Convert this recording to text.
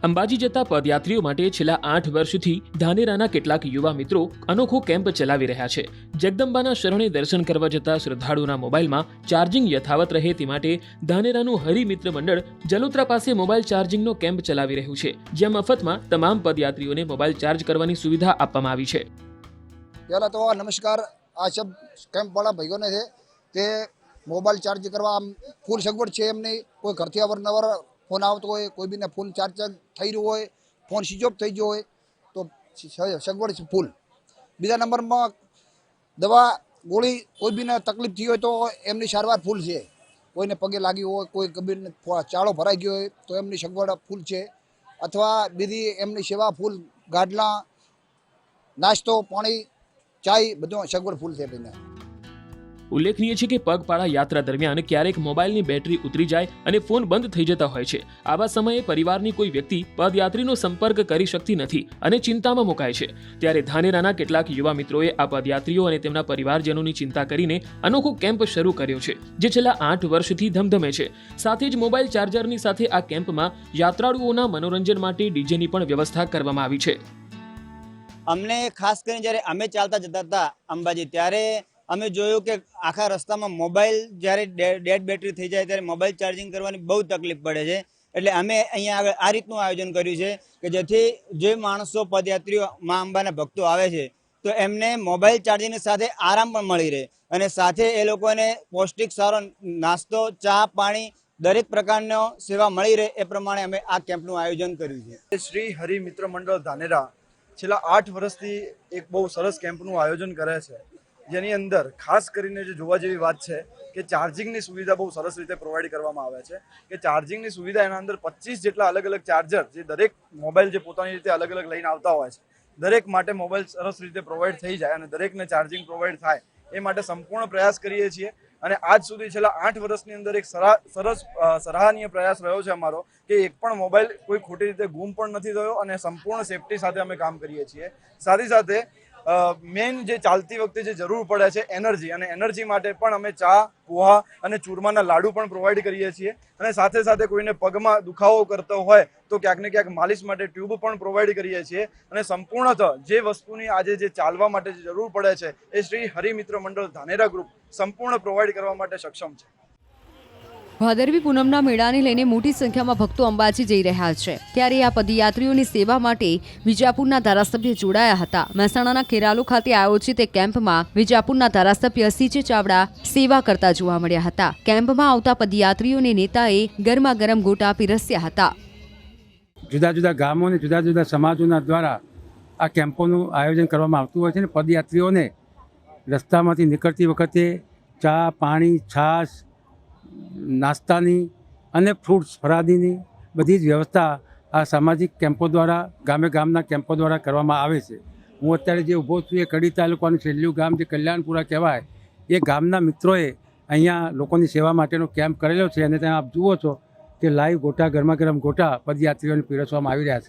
અંબાજી જતા પદયાત્રીઓ માટે છેલ્લા 8 વર્ષથી ધાનેરાના કેટલાક યુવા મિત્રો અનોખો કેમ્પ ચલાવી રહ્યા છે। જગદંબાના શરણે દર્શન કરવા જતા શ્રદ્ધાળુઓના મોબાઈલમાં ચાર્જિંગ યથાવત રહે તે માટે ધાનેરાનું હરિમિત્ર મંડળ જલોત્રા પાસે મોબાઈલ ચાર્જિંગનો કેમ્પ ચલાવી રહ્યું છે, જ્યાં મફતમાં તમામ પદયાત્રીઓને મોબાઈલ ચાર્જ કરવાની સુવિધા આપવામાં આવી છે। પહેલાં તો નમસ્કાર, આ સબ કેમ્પવાળા ભાઈઓને છે તે મોબાઈલ ચાર્જ કરવા ફૂલ સગવડ છે એમની। કોઈ ઘરથી અવારનવાર ફોન આવતો હોય, કોઈ બીને ફોન ચાર્જ થઈ રહ્યો હોય, ફોન સ્વિચ ઓફ થઈ ગયો હોય તો સગવડ છે ફૂલ। બીજા નંબરમાં દવા ગોળી કોઈ બીને તકલીફ થઈ હોય તો એમની સારવાર ફૂલ છે। કોઈને પગે લાગી હોય, કોઈ કબીરને ચાળો ભરાઈ ગયો હોય તો એમની સગવડ ફૂલ છે, અથવા બીજી એમની સેવા ફૂલ। ગાડલા, નાસ્તો, પાણી, ચાય બધું સગવડ ફૂલ છે બેને। ઉલ્લેખનીય છે કે પગપાળા યાત્રા દરમિયાન ક્યારેક મોબાઈલની બેટરી ઉતરી જાય અને ફોન બંધ થઈ જતા હોય છે। આવા સમયે પરિવારની કોઈ વ્યક્તિ પદયાત્રીનો સંપર્ક કરી શકતી નથી અને ચિંતામાં મુકાય છે। ત્યારે ધાનેરાના કેટલાક યુવા મિત્રોએ આ પદયાત્રીઓ અને તેમના પરિવારજનોની ચિંતા કરીને અનોખો કેમ્પ શરૂ કર્યો છે, જે છેલ્લા 8 વર્ષથી ધમધમે છે। સાથે જ મોબાઈલ ચાર્જરની સાથે આ કેમ્પમાં યાત્રાળુઓના મનોરંજન માટે ડીજેની પણ વ્યવસ્થા કરવામાં આવી છે। અમને ખાસ કરીને જ્યારે અમે ચાલતા જતા હતા અંબાજી, ત્યારે અમે જોયું કે આખા રસ્તામાં મોબાઈલ જ્યારે ડેડ બેટરી થઈ જાય ત્યારે મોબાઈલ ચાર્જિંગ કરવાની બહુ તકલીફ પડે છે। એટલે અમે અહીંયા આગળ આ રીતનું આયોજન કર્યું છે કે જેથી જે માણસો પદયાત્રીઓ મા અંબાના ભક્તો આવે છે તો એમને મોબાઈલ ચાર્જિંગની સાથે આરામ પણ મળી રહે અને સાથે એ લોકોને પૌષ્ટિક સારો નાસ્તો, ચા, પાણી દરેક પ્રકારનો સેવા મળી રહે એ પ્રમાણે અમે આ કેમ્પનું આયોજન કર્યું છે। શ્રી હરિમિત્ર મંડળ ધાનેરા છેલ્લા 8 વર્ષથી એક બહુ સરસ કેમ્પનું આયોજન કરે છે, જેની અંદર ખાસ કરીને જે જોવા જેવી વાત છે કે ચાર્જિંગની સુવિધા બહુ સરસ રીતે પ્રોવાઈડ કરવામાં આવે છે। કે ચાર્જિંગની સુવિધા એના અંદર 25 જેટલા અલગ અલગ ચાર્જર, જે દરેક મોબાઈલ જે પોતાની રીતે અલગ અલગ લઈને આવતા હોય છે, દરેક માટે મોબાઈલ સરસ રીતે પ્રોવાઈડ થઈ જાય અને દરેકને ચાર્જિંગ પ્રોવાઈડ થાય એ માટે સંપૂર્ણ પ્રયાસ કરીએ છીએ। અને આજ સુધી છેલ્લા 8 વર્ષની અંદર એક સરસ સરાહનીય પ્રયાસ રહ્યો છે અમારો કે એક પણ મોબાઈલ કોઈ ખોટી રીતે ગુમ પણ નથી થયો અને સંપૂર્ણ સેફટી સાથે અમે કામ કરીએ છીએ। સાથે સાથે મેઇન જે ચાલતી વખતે જે જરૂર પડે છે એનર્જી, અને એનર્જી માટે પણ અમે ચા, પોહા અને ચૂરમાના લાડુ પણ પ્રોવાઈડ કરીએ છીએ। અને સાથે સાથે કોઈને પગમાં દુખાવો કરતો હોય તો ક્યાંક ને ક્યાંક માલિશ માટે ટ્યુબ પણ પ્રોવાઈડ કરીએ છીએ। અને સંપૂર્ણતઃ જે વસ્તુની આજે જે ચાલવા માટે જે જરૂર પડે છે એ શ્રી હરિમિત્ર મંડળ ધાનેરા ગ્રુપ સંપૂર્ણ પ્રોવાઈડ કરવા માટે સક્ષમ છે। ભાદરવી પૂનમના મેળાને લઈને મોટી સંખ્યામાં ભક્તો અંબાજી જઈ રહ્યા છે, ત્યારે આ પદયાત્રીઓની સેવા માટે વિજાપુરના ધારાસભ્ય જોડાયા હતા। મહેસાણાના ખેરાલુ ખાતે આયોજિત એક કેમ્પમાં વિજાપુરના ધારાસભ્ય સીજે ચાવડા સેવા કરતા જોવા મળ્યા હતા। કેમ્પમાં આવતા પદયાત્રીઓને નેતાએ ગરમા ગરમ ગોટા પીરસ્યા હતા। જુદા જુદા ગામો અને જુદા જુદા સમાજોના દ્વારા આ કેમ્પોનું આયોજન કરવામાં આવતું હોય છે અને પદયાત્રીઓને રસ્તામાંથી નીકળતી વખતે ચા, પાણી, છાશ, નાસ્તાની અને ફ્રૂટ્સ ફરાદીની બધી જ વ્યવસ્થા આ સામાજિક કેમ્પો દ્વારા, ગામે ગામના કેમ્પો દ્વારા કરવામાં આવે છે। હું અત્યારે જે ઊભો છું એ કડી તાલુકાનું છેલ્લું ગામ જે કલ્યાણપુરા કહેવાય, એ ગામના મિત્રોએ અહીંયા લોકોની સેવા માટેનો કેમ્પ કરેલો છે અને ત્યાં આપ જુઓ છો કે લાઈવ ગોટા, ગરમા ગરમ ગોટા પદયાત્રીઓને પીરસવામાં આવી રહ્યા છે।